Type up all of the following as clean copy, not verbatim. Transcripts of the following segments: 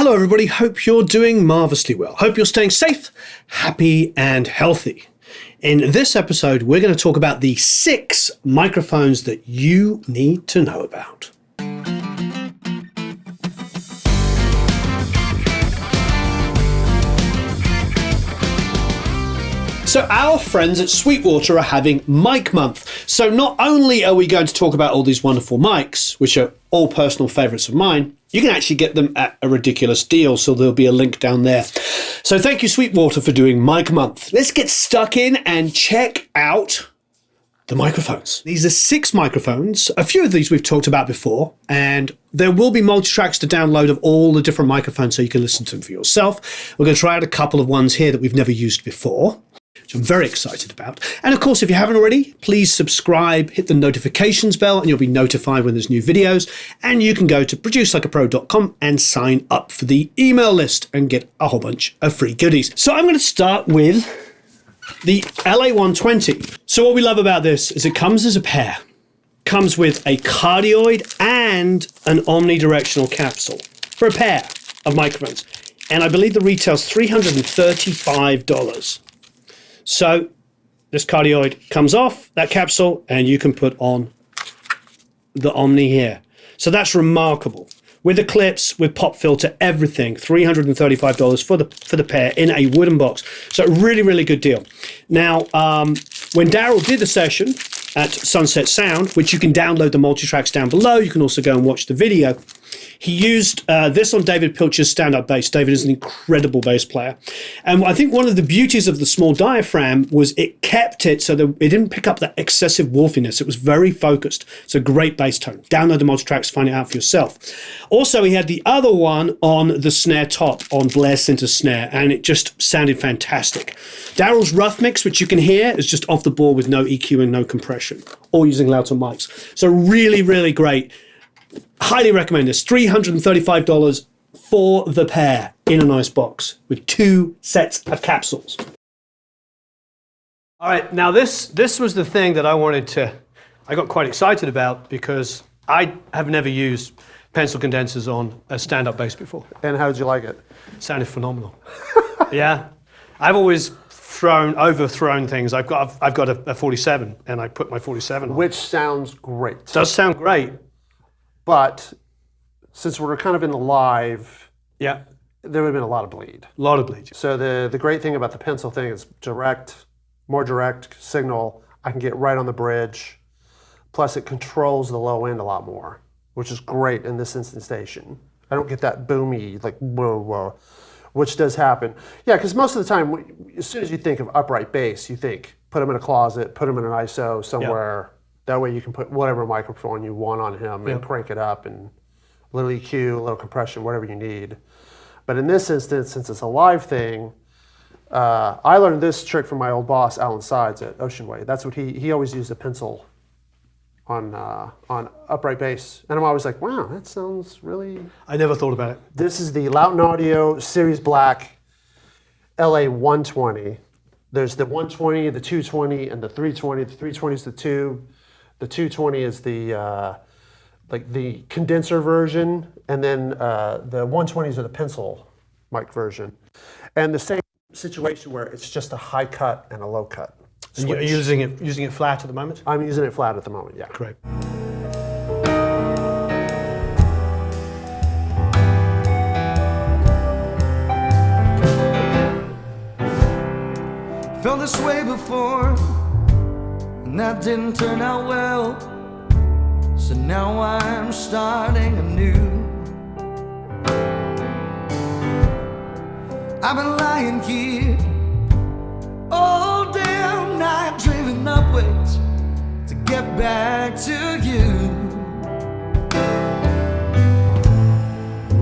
Hello everybody, hope you're doing marvelously well. Hope you're staying safe, happy and healthy. In this episode, we're going to talk about the 6 microphones that you need to know about. So our friends at Sweetwater are having Mic Month. So not only are we going to talk about all these wonderful mics, which are all personal favorites of mine, you can actually get them at a ridiculous deal. So there'll be a link down there. So thank you, Sweetwater, for doing Mic Month. Let's get stuck in and check out the microphones. These are 6 microphones. A few of these we've talked about before, and there will be multi-tracks to download of all the different microphones so you can listen to them for yourself. We're going to try out a couple of ones here that we've never used before, which I'm very excited about. And of course, if you haven't already, please subscribe, hit the notifications bell, and you'll be notified when there's new videos. And you can go to producelikeapro.com and sign up for the email list and get a whole bunch of free goodies. So I'm going to start with the LA120. So what we love about this is it comes as a pair. Comes with a cardioid and an omnidirectional capsule for a pair of microphones. And I believe the retail's $335. So this cardioid comes off that capsule and you can put on the Omni here. So that's remarkable. With the clips, with pop filter, everything, $335 for the pair in a wooden box. So really, really good deal. Now, when Daryl did the session at Sunset Sound, which you can download the multi-tracks down below, you can also go and watch the video. He used this on David Pilcher's stand-up bass. David is an incredible bass player. And I think one of the beauties of the small diaphragm was it kept it so that it didn't pick up that excessive wolfiness. It was very focused. It's a great bass tone. Download the multi-tracks, find it out for yourself. Also, he had the other one on the snare top, on Blair Sinter's snare, and it just sounded fantastic. Daryl's rough mix, which you can hear, is just off the board with no EQ and no compression, all using Lauten mics. So really, really great. Highly recommend this. $335 for the pair in a nice box with 2 sets of capsules. All right, now this was the thing that I got quite excited about because I have never used pencil condensers on a stand-up bass before. And how did you like it? Sounded phenomenal. Yeah, I've always overthrown things. I've got a 47 and I put my 47 on. Which sounds great. It does sound great. But since we're kind of in the live, yeah, there would have been a lot of bleed. A lot of bleed. So the great thing about the pencil thing is more direct signal. I can get right on the bridge. Plus it controls the low end a lot more, which is great in this instantation. I don't get that boomy, like whoa, whoa, which does happen. Yeah, because most of the time, as soon as you think of upright bass, you think put them in a closet, put them in an ISO somewhere. Yeah. That way you can put whatever microphone you want on him and crank it up and a little EQ, a little compression, whatever you need. But in this instance, since it's a live thing, I learned this trick from my old boss, Alan Sides at Ocean Way. That's what he always used a pencil on upright bass. And I'm always like, wow, that sounds really... I never thought about it. This is the Lauten Audio Series Black LA120. There's the 120, the 220, and the 320. The 320 is the tube. The 220 is the the condenser version, and then the 120s are the pencil mic version. And the same situation where it's just a high cut and a low cut. And you're using it flat at the moment? I'm using it flat at the moment, yeah. Great. Felt this way before, and that didn't turn out well. So now I'm starting anew. I've been lying here all damn night, dreaming up ways to get back to you.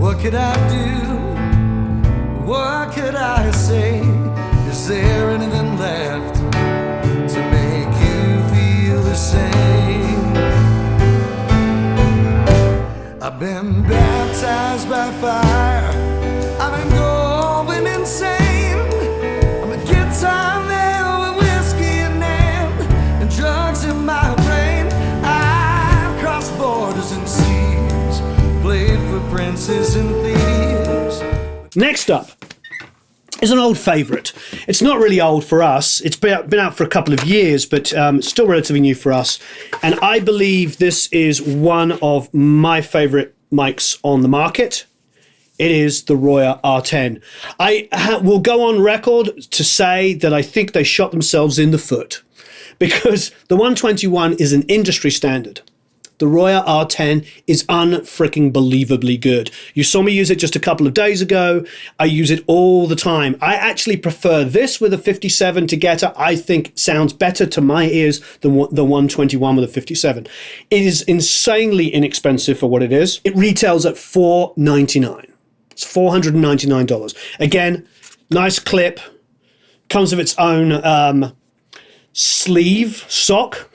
What could I do? What could I say? Is there anything left to make you feel the same? I've been baptized by fire. I've been going insane. I'm a guitar man with whiskey in hand and drugs in my brain. I've crossed borders and seas, played for princes and thieves. Next up is an old favourite. It's not really old for us. It's been out for a couple of years, but it's still relatively new for us. And I believe this is one of my favourite mics on the market. It is the Royer R10. I will go on record to say that I think they shot themselves in the foot, because the 121 is an industry standard. The Royer R10 is unfreaking believably good. You saw me use it just a couple of days ago. I use it all the time. I actually prefer this with a 57 together. I think sounds better to my ears than the 121 with a 57. It is insanely inexpensive for what it is. It retails at $499. It's $499. Again, nice clip. Comes with its own sleeve, sock.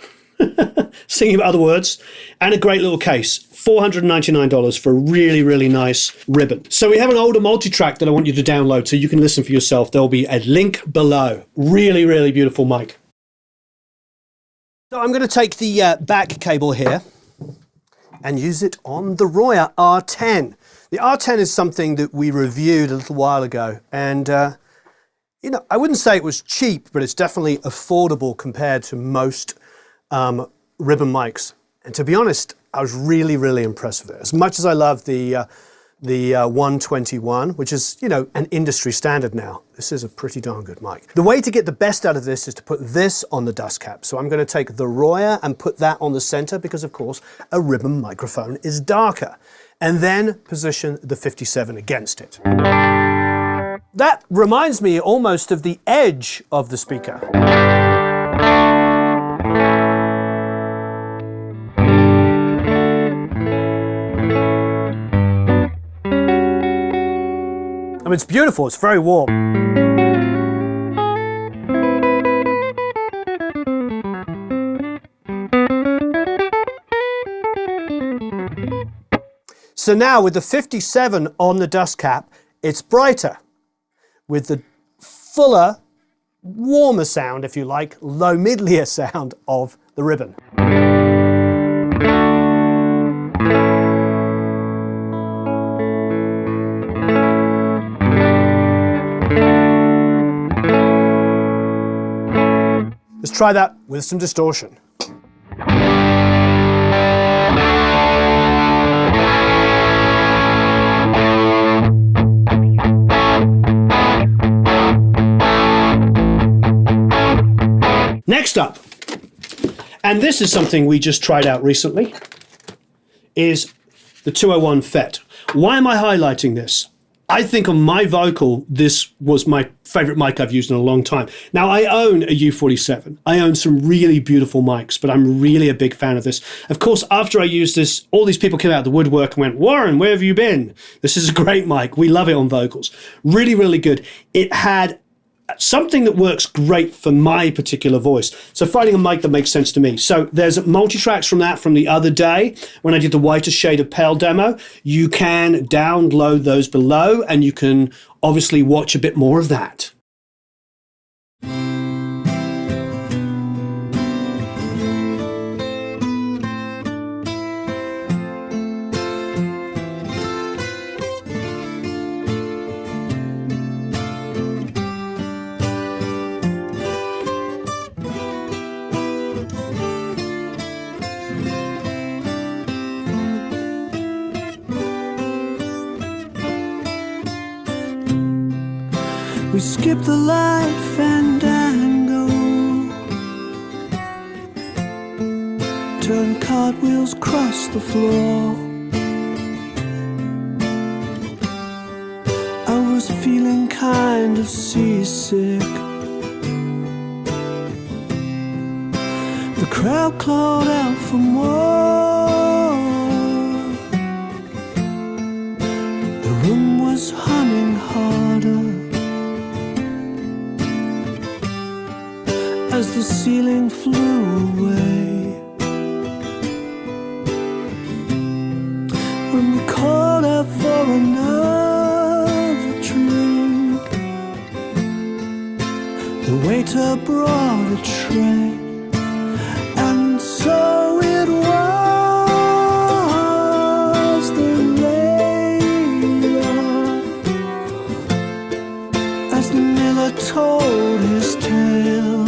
Singing about other words, and a great little case. $499 for a really, really nice ribbon. So we have an older multi-track that I want you to download so you can listen for yourself. There'll be a link below. Really, really beautiful mic. So I'm going to take the back cable here and use it on the Royer R10. The R10 is something that we reviewed a little while ago, and you know, I wouldn't say it was cheap, but it's definitely affordable compared to most ribbon mics. And to be honest, I was really, really impressed with it. As much as I love the 121, which is, you know, an industry standard now, this is a pretty darn good mic. The way to get the best out of this is to put this on the dust cap. So I'm going to take the Royer and put that on the center because, of course, a ribbon microphone is darker. And then position the 57 against it. That reminds me almost of the edge of the speaker. I mean, it's beautiful, it's very warm. So now with the 57 on the dust cap, it's brighter with the fuller, warmer sound, if you like, low midlier sound of the ribbon. Let's try that with some distortion. Next up, and this is something we just tried out recently, is the 201 FET. Why am I highlighting this? I think on my vocal, this was my favorite mic I've used in a long time. Now, I own a U47. I own some really beautiful mics, but I'm really a big fan of this. Of course, after I used this, all these people came out of the woodwork and went, Warren, where have you been? This is a great mic. We love it on vocals. Really, really good. It had something that works great for my particular voice. So finding a mic that makes sense to me. So there's multi-tracks from that from the other day when I did the Whiter Shade of Pale demo. You can download those below and you can obviously watch a bit more of that. We skip the light fandango, turn cartwheels across the floor. I was feeling kind of seasick. The crowd clawed out for more. The room was humming harder as the ceiling flew away. When we called out for another drink, the waiter brought a tray, and so it was that later told his tale.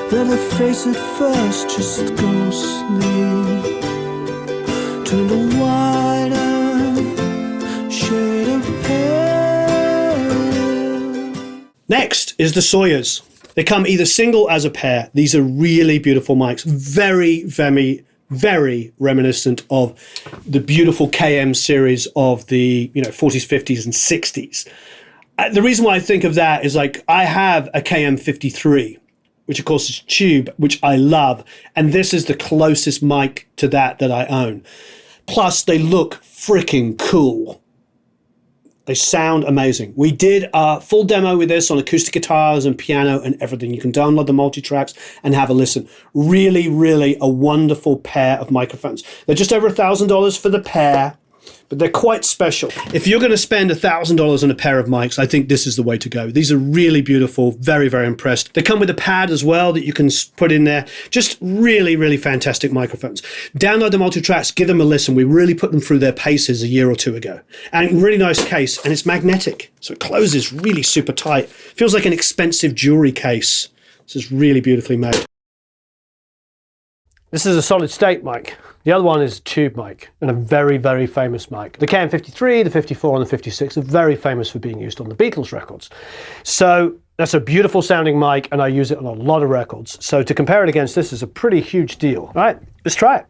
Then her face at first just ghostly turned a wider shade of pale. Next is the Soyuz. They come either single as a pair. These are really beautiful mics. Very, very, very reminiscent of the beautiful KM series of the 40s, 50s, and 60s. The reason why I think of that is like I have a KM53, which of course is tube, which I love. And this is the closest mic to that I own. Plus, they look freaking cool. They sound amazing. We did a full demo with this on acoustic guitars and piano and everything. You can download the multi-tracks and have a listen. Really, really a wonderful pair of microphones. They're just over $1,000 for the pair, but they're quite special. If you're going to spend $1,000 on a pair of mics, I think this is the way to go. These are really beautiful, very, very impressed. They come with a pad as well that you can put in there. Just really, really fantastic microphones. Download the multi-tracks, give them a listen. We really put them through their paces a year or two ago. And really nice case, and it's magnetic. So it closes really super tight. Feels like an expensive jewelry case. This is really beautifully made. This is a solid state mic. The other one is a tube mic, and a very, very famous mic. The KM53, the 54, and the 56 are very famous for being used on the Beatles records. So that's a beautiful sounding mic, and I use it on a lot of records. So to compare it against this is a pretty huge deal. All right, let's try it.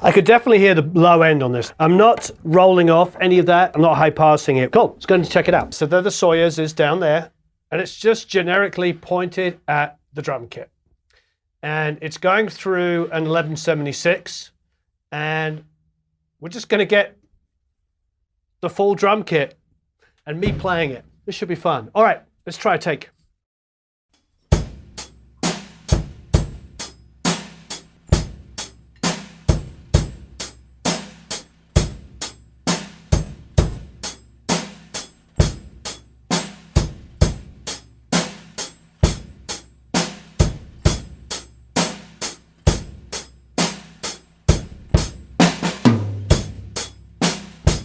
I could definitely hear the low end on this. I'm not rolling off any of that. I'm not high passing it. Cool, let's go and check it out. So there the Soyuz is down there, and it's just generically pointed at the drum kit. And it's going through an 1176, and we're just gonna get the full drum kit and me playing it. This should be fun. All right, let's try a take.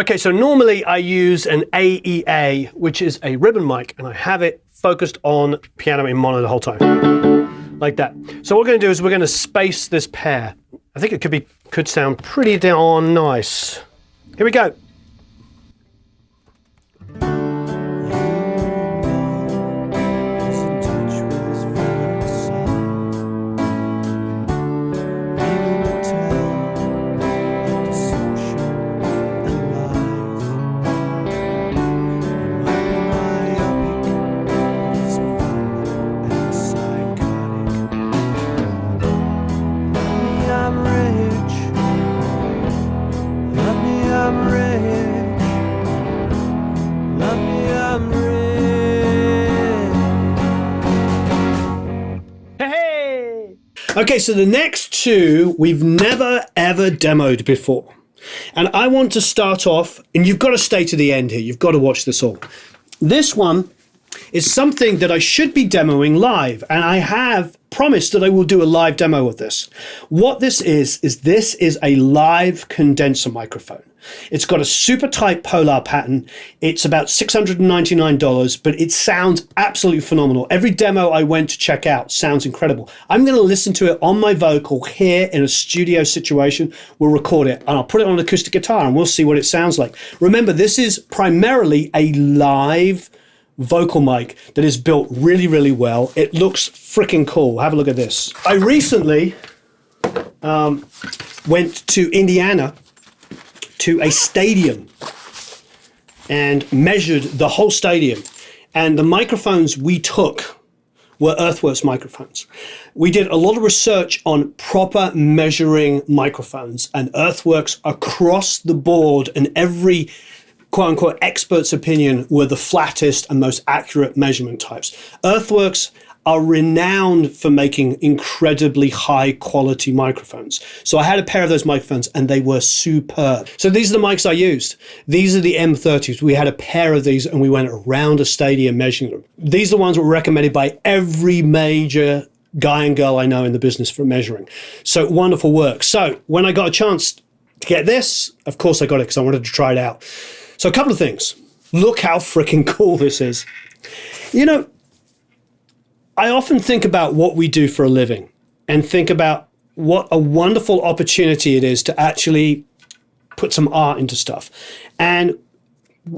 Okay, so normally I use an AEA, which is a ribbon mic, and I have it focused on piano in mono the whole time, like that. So what we're going to do is we're going to space this pair. I think it could sound pretty darn nice. Here we go. Okay, so the next two we've never ever demoed before. And I want to start off, and you've got to stay to the end here. You've got to watch this all. This one is something that I should be demoing live, and I have promised that I will do a live demo of this. What this is this is a live condenser microphone. It's got a super tight polar pattern. It's about $699, but it sounds absolutely phenomenal. Every demo I went to check out sounds incredible. I'm going to listen to it on my vocal here in a studio situation. We'll record it, and I'll put it on an acoustic guitar, and we'll see what it sounds like. Remember, this is primarily a live vocal mic that is built really, really well. It looks freaking cool. Have a look at this. I recently went to Indiana to a stadium and measured the whole stadium, and the microphones we took were Earthworks microphones. We did a lot of research on proper measuring microphones, and Earthworks across the board and every quote-unquote expert's opinion were the flattest and most accurate measurement types. Earthworks are renowned for making incredibly high quality microphones. So I had a pair of those microphones and they were superb. So these are the mics I used. These are the M30s. We had a pair of these and we went around a stadium measuring them. These are the ones that were recommended by every major guy and girl I know in the business for measuring. So wonderful work. So when I got a chance to get this, of course I got it because I wanted to try it out. So a couple of things. Look how freaking cool this is. You know, I often think about what we do for a living and think about what a wonderful opportunity it is to actually put some art into stuff. And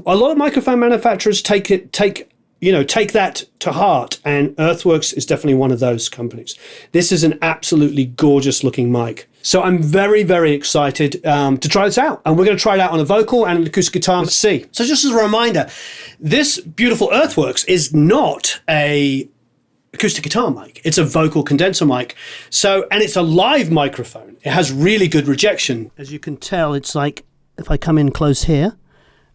a lot of microphone manufacturers take that to heart, and Earthworks is definitely one of those companies. This is an absolutely gorgeous looking mic. So I'm very, very excited to try this out. And we're going to try it out on a vocal and an acoustic guitar. Let's see. So just as a reminder, this beautiful Earthworks is not a acoustic guitar mic. It's a vocal condenser mic. So, and it's a live microphone. It has really good rejection. As you can tell, it's like if I come in close here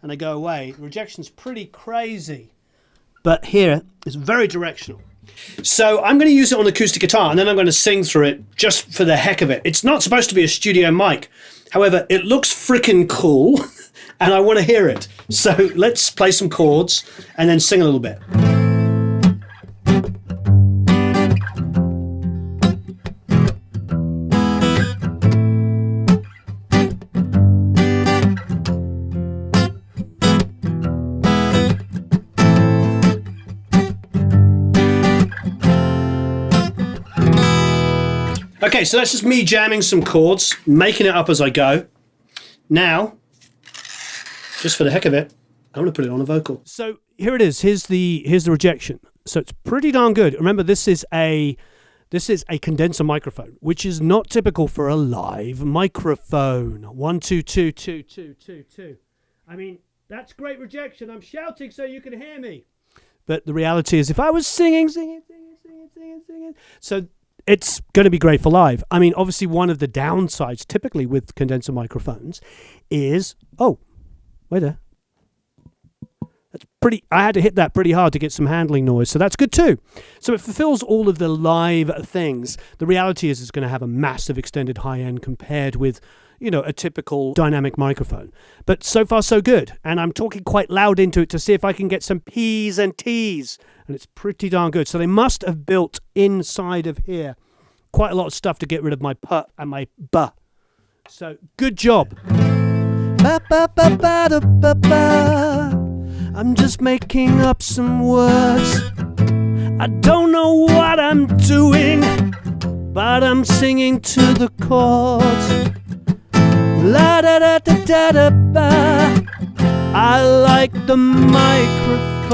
and I go away, the rejection's pretty crazy. But here, it's very directional. So I'm going to use it on acoustic guitar and then I'm going to sing through it just for the heck of it. It's not supposed to be a studio mic. However, it looks freaking cool and I want to hear it. So let's play some chords and then sing a little bit. Okay, so that's just me jamming some chords, making it up as I go. Now, just for the heck of it, I'm going to put it on a vocal. So here it is. Here's the rejection. So it's pretty darn good. Remember, this is a condenser microphone, which is not typical for a live microphone. 1, 2, 2, 2, 2, 2, 2. I mean, that's great rejection. I'm shouting so you can hear me. But the reality is, if I was singing, so it's going to be great for live. I mean, obviously, one of the downsides typically with condenser microphones is, oh, wait there. That's pretty. I had to hit that pretty hard to get some handling noise, so that's good too. So it fulfills all of the live things. The reality is it's going to have a massive extended high end compared with, a typical dynamic microphone. But so far, so good. And I'm talking quite loud into it to see if I can get some P's and T's. And it's pretty darn good. So they must have built inside of here quite a lot of stuff to get rid of my p and my b. So good job. I'm just making up some words. I don't know what I'm doing, but I'm singing to the chords. La da da da da da ba. I like the microphone.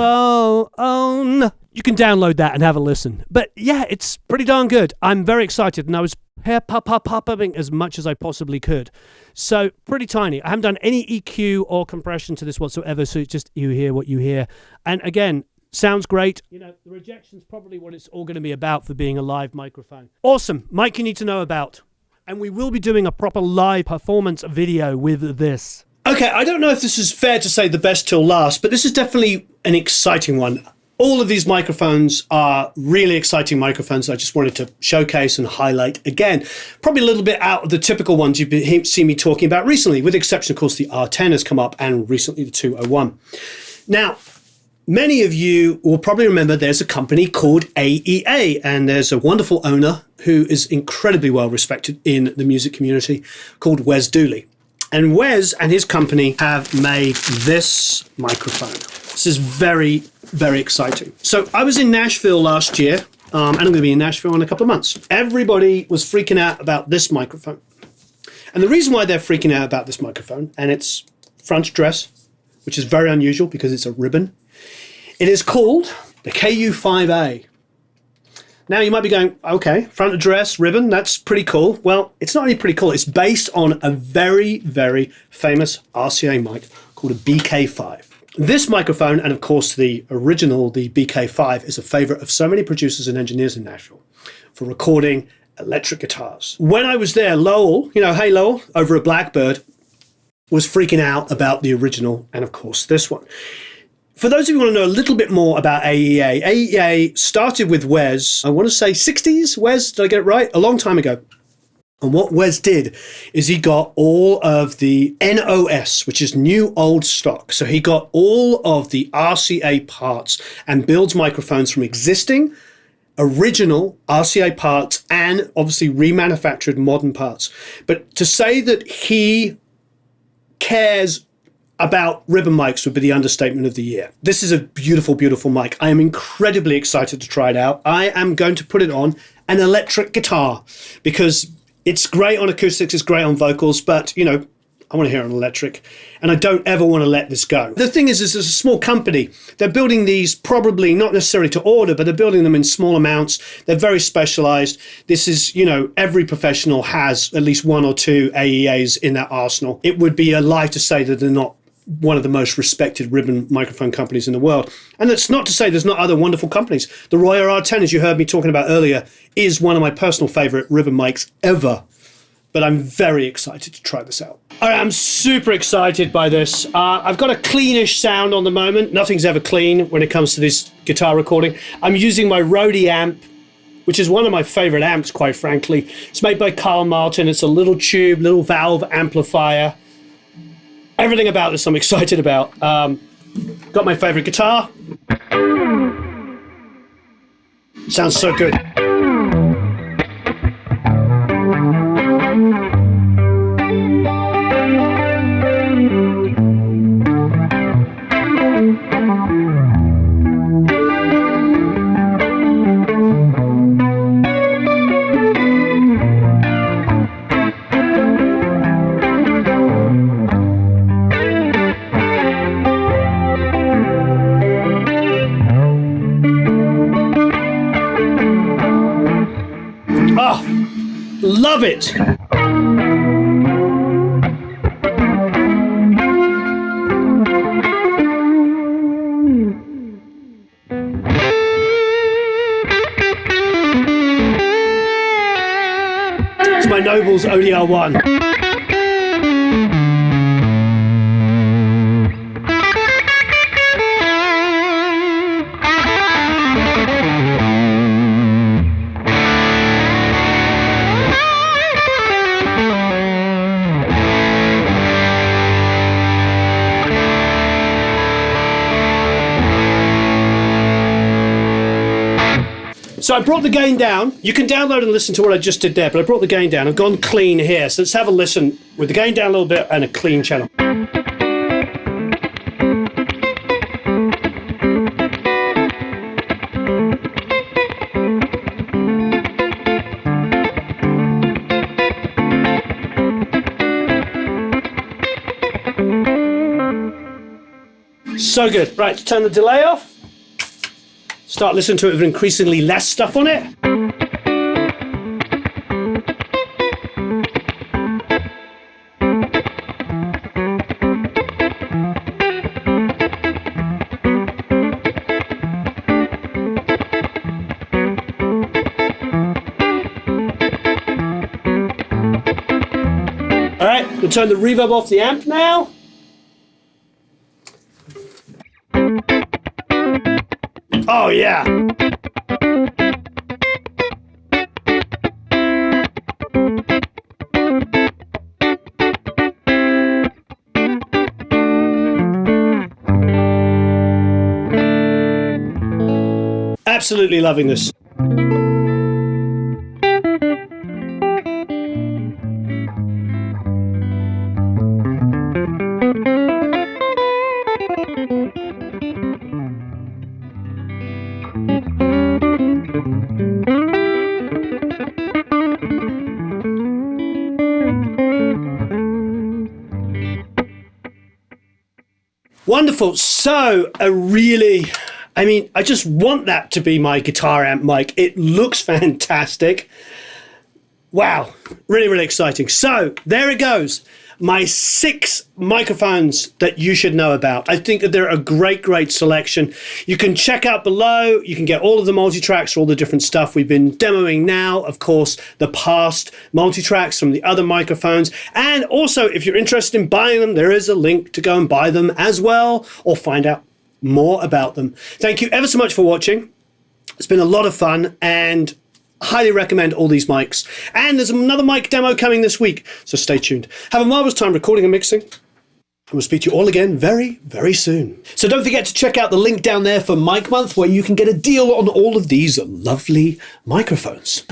You can download that and have a listen. But yeah, it's pretty darn good. I'm very excited, and I was popping as much as I possibly could. So pretty tiny. I haven't done any EQ or compression to this whatsoever, so it's just you hear what you hear. And again, sounds great. The rejection's probably what it's all going to be about for being a live microphone. Awesome. Mic you need to know about. And we will be doing a proper live performance video with this. Okay, I don't know if this is fair to say the best till last, but this is definitely an exciting one. All of these microphones are really exciting microphones I just wanted to showcase and highlight again. Probably a little bit out of the typical ones you've seen me talking about recently, with the exception, of course, the R10 has come up and recently the 201. Now, many of you will probably remember there's a company called AEA, and there's a wonderful owner who is incredibly well respected in the music community called Wes Dooley. And Wes and his company have made this microphone. This is very, very exciting. So I was in Nashville last year, and I'm going to be in Nashville in a couple of months. Everybody was freaking out about this microphone. And the reason why they're freaking out about this microphone, and it's front address, which is very unusual because it's a ribbon. It is called the KU5A. Now you might be going, okay, front address, ribbon, that's pretty cool. Well, it's not really pretty cool. It's based on a very, very famous RCA mic called a BK5. This microphone, and of course the original, the BK5, is a favorite of so many producers and engineers in Nashville for recording electric guitars. When I was there, Lowell, hey Lowell, over at Blackbird, was freaking out about the original and of course this one. For those of you who want to know a little bit more about AEA, AEA started with Wes, I want to say 60s, Wes, did I get it right? A long time ago. And what Wes did is he got all of the NOS, which is new old stock. So he got all of the RCA parts and builds microphones from existing, original RCA parts and obviously remanufactured modern parts. But to say that he cares about ribbon mics would be the understatement of the year. This is a beautiful, beautiful mic. I am incredibly excited to try it out. I am going to put it on an electric guitar because it's great on acoustics, it's great on vocals, but, I want to hear it on electric, and I don't ever want to let this go. The thing is, it's a small company. They're building these probably not necessarily to order, but they're building them in small amounts. They're very specialized. This is, every professional has at least one or two AEAs in their arsenal. It would be a lie to say that they're not one of the most respected ribbon microphone companies in the world. And that's not to say there's not other wonderful companies. The Royer R10, as you heard me talking about earlier, is one of my personal favorite ribbon mics ever. But I'm very excited to try this out. All right, I'm super excited by this. I've got a cleanish sound on the moment. Nothing's ever clean when it comes to this guitar recording. I'm using my Rode amp, which is one of my favorite amps, quite frankly. It's made by Carl Martin. It's a little tube, little valve amplifier. Everything about this I'm excited about. Got my favorite guitar. Sounds so good. Love it. It's my Noble's ODR1. So I brought the gain down. You can download and listen to what I just did there, but I brought the gain down. I've gone clean here. So let's have a listen with the gain down a little bit and a clean channel. So good. Right, turn the delay off. Start listening to it with increasingly less stuff on it. All right, we'll turn the reverb off the amp now. Oh, yeah. Absolutely loving this. Wonderful. So I just want that to be my guitar amp mic. It looks fantastic. Wow, really, really exciting. So there it goes. My 6 microphones that you should know about. I think that they're a great, great selection. You can check out below. You can get all of the multi-tracks for all the different stuff we've been demoing now. Of course, the past multi-tracks from the other microphones. And also, if you're interested in buying them, there is a link to go and buy them as well, or find out more about them. Thank you ever so much for watching. It's been a lot of fun, and highly recommend all these mics. And there's another mic demo coming this week, so stay tuned. Have a marvelous time recording and mixing. And we'll speak to you all again very, very soon. So don't forget to check out the link down there for Mic Month, where you can get a deal on all of these lovely microphones.